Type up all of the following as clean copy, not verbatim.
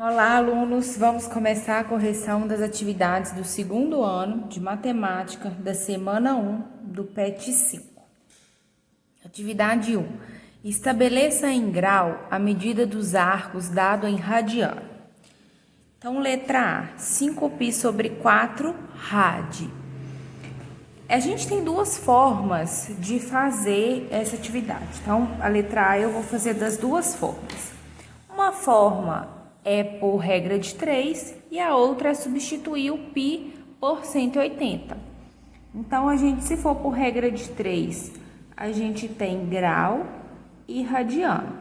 Olá, alunos! Vamos começar a correção das atividades do segundo ano de matemática da semana 1 do PET 5. Atividade 1. Estabeleça em grau a medida dos arcos dado em radiano. Então, letra A, 5π sobre 4 rad. A gente tem duas formas de fazer essa atividade. Então, a letra A eu vou fazer das duas formas. Uma forma é por regra de 3 e a outra é substituir o π por 180. Então, se for por regra de 3, a gente tem grau e radiano.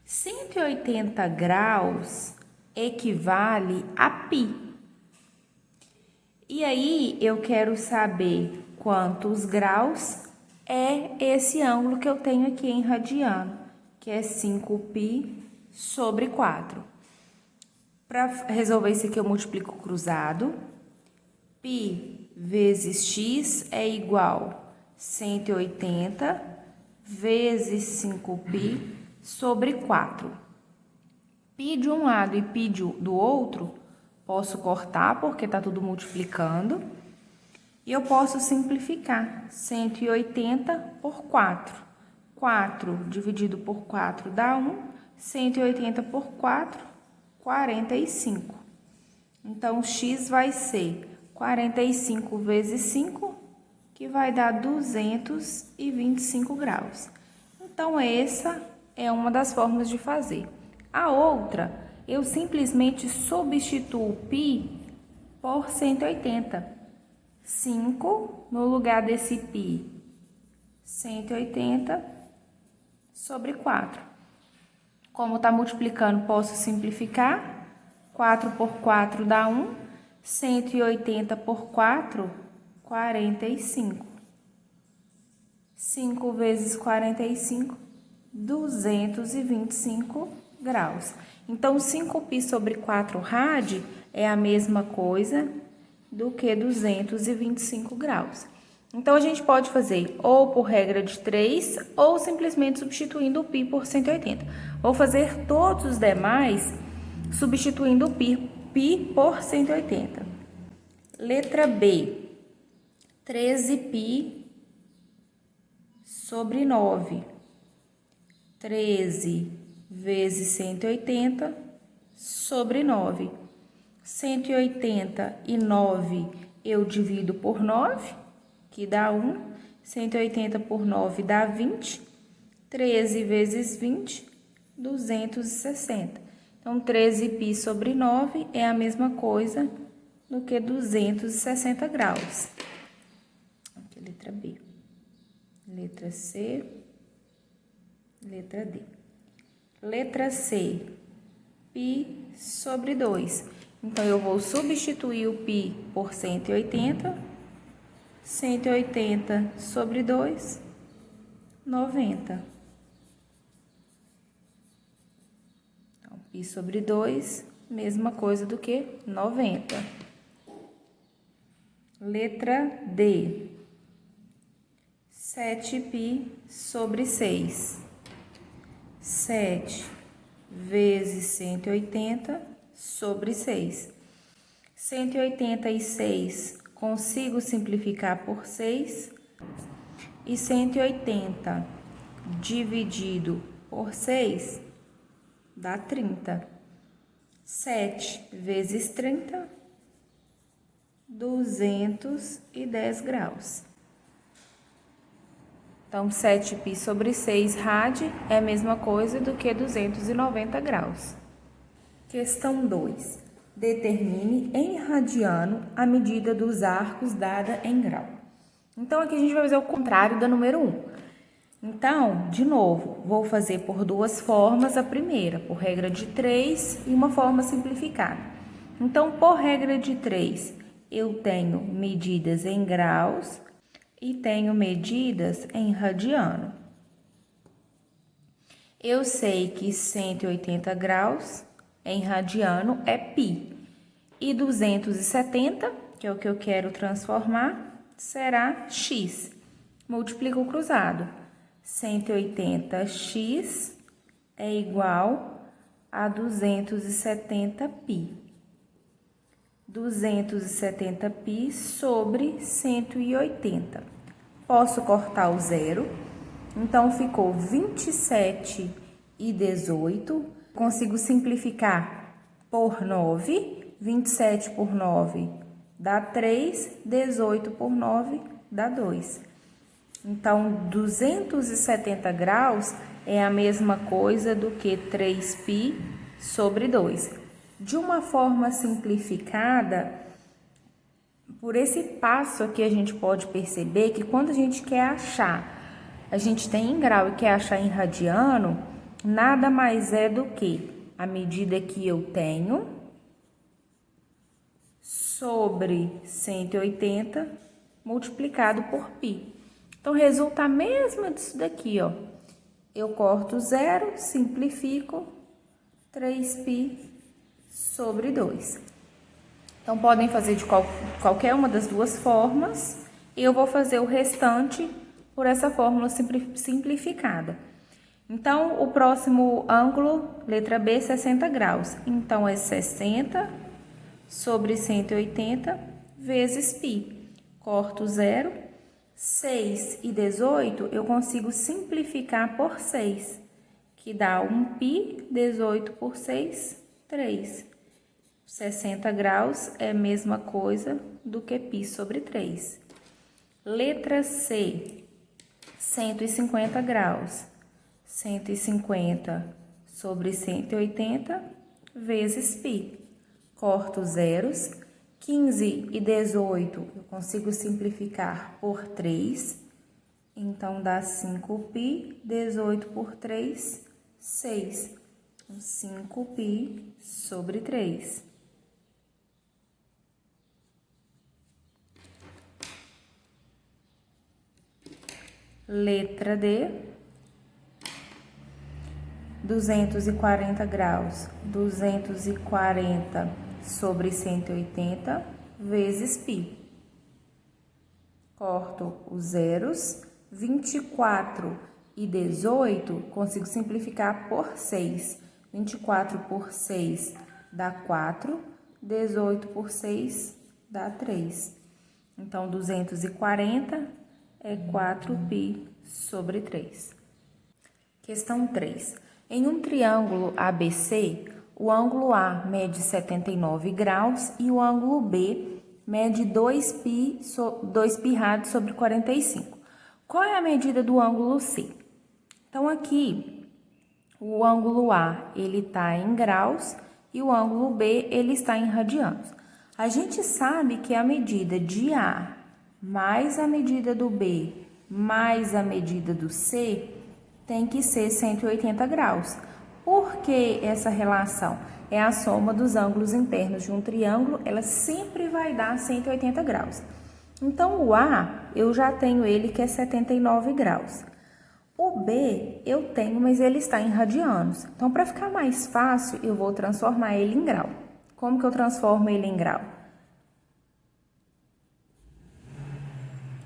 180 graus equivale a π. E aí, eu quero saber quantos graus é esse ângulo que eu tenho aqui em radiano, que é 5π sobre 4. Para resolver isso aqui, eu multiplico cruzado. π vezes x é igual a 180 vezes 5π sobre 4. π de um lado e π do outro, posso cortar porque está tudo multiplicando. E eu posso simplificar. 180 por 4. 4 dividido por 4 dá 1. 180 por 4, 45. Então, x vai ser 45 vezes 5, que vai dar 225 graus. Então, essa é uma das formas de fazer. A outra, eu simplesmente substituo π por 180. 5 no lugar desse π, 180 sobre 4. Como está multiplicando, posso simplificar. 4 por 4 dá 1. 180 por 4, 45. 5 vezes 45, 225 graus. Então, 5π sobre 4 rad é a mesma coisa do que 225 graus. Então, a gente pode fazer ou por regra de 3 ou simplesmente substituindo o π por 180. Vou fazer todos os demais substituindo o π por 180. Letra B, 13π sobre 9. 13 vezes 180 sobre 9. 189 eu divido por 9, que dá 1. 180 por 9 dá 20. 13 vezes 20, 260. Então, 13π sobre 9 é a mesma coisa do que 260 graus. Aqui, letra B. Letra C. Letra D. Letra C, π sobre 2. Então, eu vou substituir o π por 180. 180 sobre 2, 90. Então, π sobre 2, mesma coisa do que 90. Letra D, 7π sobre 6. 7 vezes 180 sobre 6. 186 consigo simplificar por 6. E 180 dividido por 6 dá 30. 7 vezes 30, 210 graus. Então, 7π sobre 6 rad é a mesma coisa do que 290 graus. Questão 2. Determine em radiano a medida dos arcos dada em grau. Então, aqui a gente vai fazer o contrário da número 1. Então, de novo, vou fazer por duas formas. A primeira, por regra de 3 e uma forma simplificada. Então, por regra de 3, eu tenho medidas em graus e tenho medidas em radiano. Eu sei que 180 graus em radiano é π. E 270, que é o que eu quero transformar, será x. Multiplico o cruzado. 180x é igual a 270π. 270π sobre 180. Posso cortar o zero, então ficou 27 e 18. Consigo simplificar por 9, 27 por 9 dá 3, 18 por 9 dá 2. Então, 270 graus é a mesma coisa do que 3π sobre 2. De uma forma simplificada, por esse passo aqui a gente pode perceber que quando a gente quer achar, a gente tem em grau e quer achar em radiano, nada mais é do que a medida que eu tenho sobre 180 multiplicado por π. Então, resulta a mesma disso daqui, ó. Eu corto zero, simplifico, 3π sobre 2. Então, podem fazer de qualquer uma das duas formas. E eu vou fazer o restante por essa fórmula simplificada. Então, o próximo ângulo, letra B, 60 graus. Então, é 60 sobre 180 vezes π. Corto zero. 6 e 18, eu consigo simplificar por 6, que dá 1π, 18 por 6, 3. 60 graus é a mesma coisa do que π sobre 3. Letra C, 150 graus. 150 sobre 180 vezes π. Corto zeros. 15 e 18 eu consigo simplificar por 3. Então, dá 5π. 18 por 3, 6. 5π sobre 3. Letra D, 240 graus. 240 sobre 180 vezes π. Corto os zeros. 24 e 18, consigo simplificar por 6. 24 por 6 dá 4. 18 por 6 dá 3. Então, 240 é 4π sobre 3. Questão 3. Em um triângulo ABC, o ângulo A mede 79 graus e o ângulo B mede 2π radios sobre 45. Qual é a medida do ângulo C? Então, aqui, o ângulo A, ele está em graus e o ângulo B, ele está em radianos. A gente sabe que a medida de A mais a medida do B mais a medida do C tem que ser 180 graus. Por que essa relação? É a soma dos ângulos internos de um triângulo, ela sempre vai dar 180 graus. Então, o A, eu já tenho ele que é 79 graus. O B, eu tenho, mas ele está em radianos. Então, para ficar mais fácil, eu vou transformar ele em grau. Como que eu transformo ele em grau?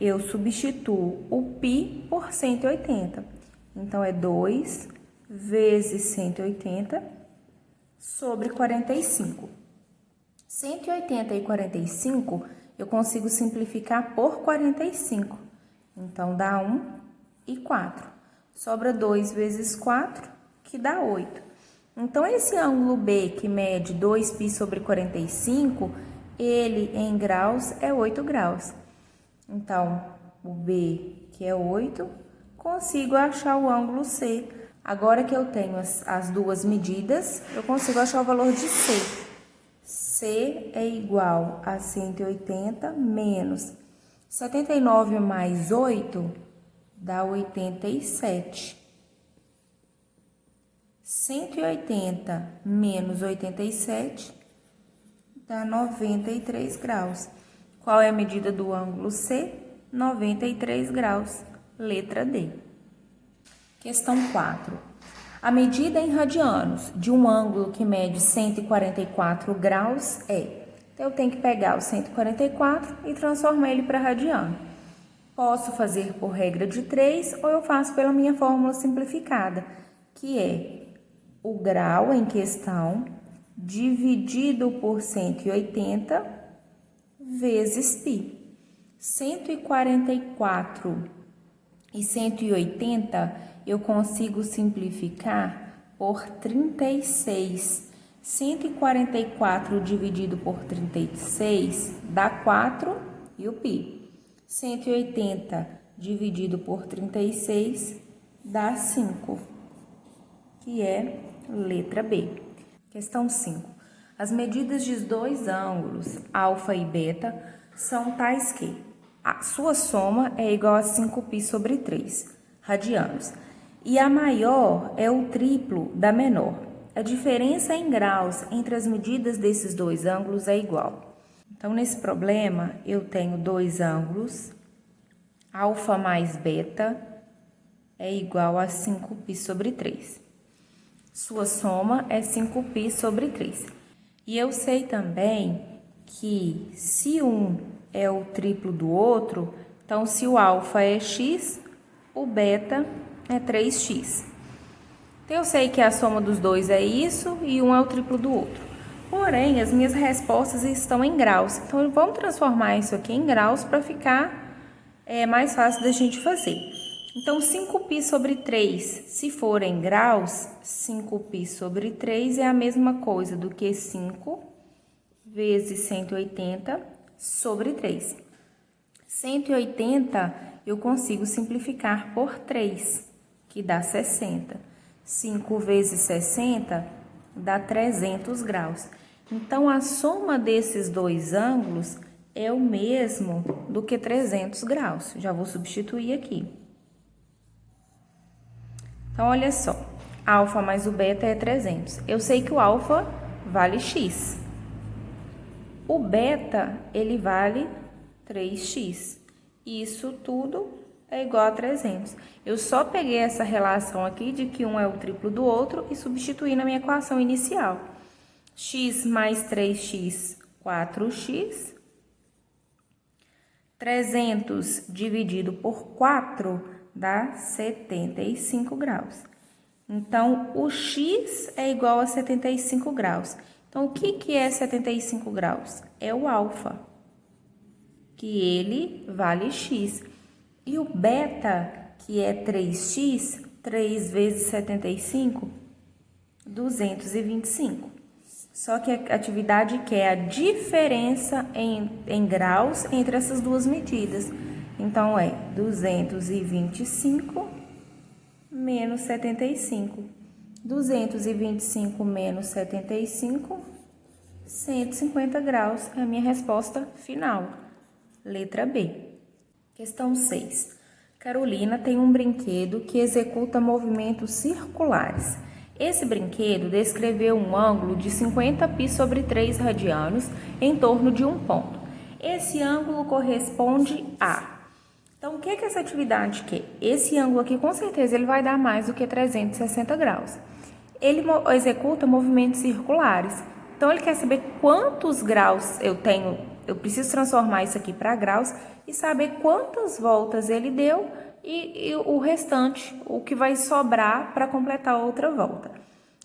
Eu substituo o π por 180. Então, é 2 vezes 180 sobre 45. 180 e 45, eu consigo simplificar por 45. Então, dá 1 e 4. Sobra 2 vezes 4, que dá 8. Então, esse ângulo B, que mede 2π sobre 45, ele em graus é 8 graus. Então, o B, que é 8, consigo achar o ângulo C. Agora que eu tenho as duas medidas, eu consigo achar o valor de C. C é igual a 180 menos 79 mais 8 dá 87. 180 menos 87 dá 93 graus. Qual é a medida do ângulo C? 93 graus. Letra D. Questão 4. A medida em radianos de um ângulo que mede 144 graus é... Então, eu tenho que pegar o 144 e transformar ele para radiano. Posso fazer por regra de 3 ou eu faço pela minha fórmula simplificada, que é o grau em questão dividido por 180 vezes π. 144 e 180 eu consigo simplificar por 36. 144 dividido por 36 dá 4 e o π. 180 dividido por 36 dá 5, que é letra B. Questão 5. As medidas de dois ângulos, alfa e beta, são tais que a sua soma é igual a 5π sobre 3 radianos. E a maior é o triplo da menor. A diferença em graus entre as medidas desses dois ângulos é igual. Então, nesse problema, eu tenho dois ângulos, alfa mais beta é igual a 5π sobre 3. Sua soma é 5π sobre 3. E eu sei também que se um é o triplo do outro, então se o alfa é x, o beta é 3x. Então, eu sei que a soma dos dois é isso e um é o triplo do outro. Porém, as minhas respostas estão em graus. Então, vamos transformar isso aqui em graus para ficar mais fácil da gente fazer. Então, 5π sobre 3, se for em graus, 5π sobre 3 é a mesma coisa do que 5 vezes 180 sobre 3. 180 eu consigo simplificar por 3, que dá 60. 5 vezes 60 dá 300 graus. Então, a soma desses dois ângulos é o mesmo do que 300 graus. Já vou substituir aqui. Então, olha só. Alfa mais o beta é 300. Eu sei que o alfa vale x. O beta, ele vale 3x. Isso tudo é igual a 300. Eu só peguei essa relação aqui de que um é o triplo do outro e substituí na minha equação inicial. X mais 3x, 4x. 300 dividido por 4 dá 75 graus. Então, o x é igual a 75 graus. Então, o que é 75 graus? É o alfa, que ele vale x. E o beta, que é 3x, 3 vezes 75, 225. Só que a atividade quer a diferença em graus entre essas duas medidas. Então, é 225 menos 75. 225 menos 75, 150 graus é a minha resposta final. Letra B. Questão 6. Carolina tem um brinquedo que executa movimentos circulares. Esse brinquedo descreveu um ângulo de 50π sobre 3 radianos em torno de um ponto. Esse ângulo corresponde a... Então, o que é essa atividade quer? Esse ângulo aqui, com certeza, ele vai dar mais do que 360 graus. Ele executa movimentos circulares. Então, ele quer saber quantos graus eu tenho. Eu preciso transformar isso aqui para graus e saber quantas voltas ele deu e o restante, o que vai sobrar para completar a outra volta.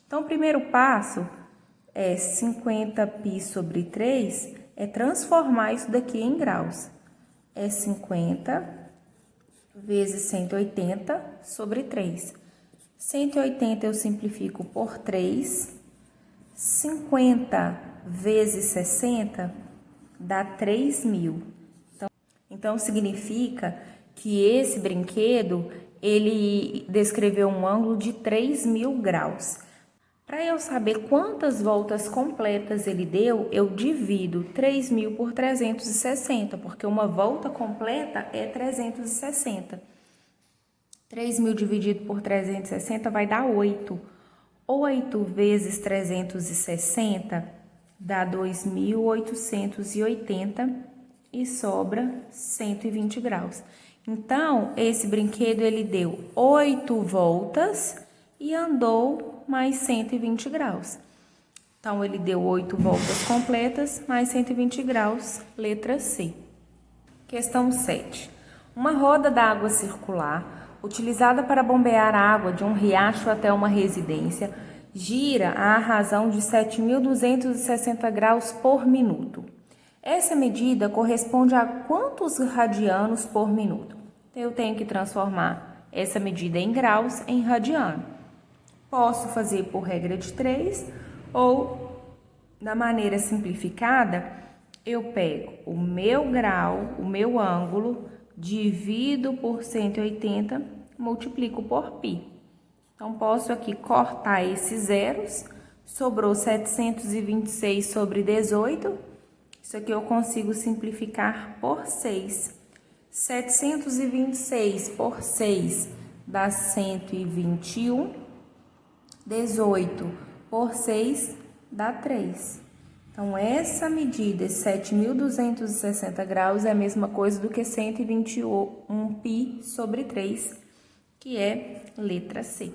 Então, o primeiro passo é 50π sobre 3, é transformar isso daqui em graus. É 50 vezes 180 sobre 3. 180 eu simplifico por 3. 50 vezes 60 dá 3.000. Então, significa que esse brinquedo, ele descreveu um ângulo de 3.000 graus. Para eu saber quantas voltas completas ele deu, eu divido 3.000 por 360, porque uma volta completa é 360. 3.000 dividido por 360 vai dar 8. 8 vezes 360 dá 2.880 e sobra 120 graus. Então, esse brinquedo ele deu 8 voltas e andou mais 120 graus. Então, ele deu 8 voltas completas mais 120 graus, letra C. Questão 7. Uma roda d'água circular, utilizada para bombear a água de um riacho até uma residência, gira à razão de 7.260 graus por minuto. Essa medida corresponde a quantos radianos por minuto? Eu tenho que transformar essa medida em graus em radiano. Posso fazer por regra de 3 ou, da maneira simplificada, eu pego o meu grau, o meu ângulo, divido por 180, multiplico por π. Então, posso aqui cortar esses zeros, sobrou 726 sobre 18, isso aqui eu consigo simplificar por 6. 726 por 6 dá 121, 18 por 6 dá 3. Então, essa medida, 7.260 graus, é a mesma coisa do que 121 π sobre 3, que é letra C.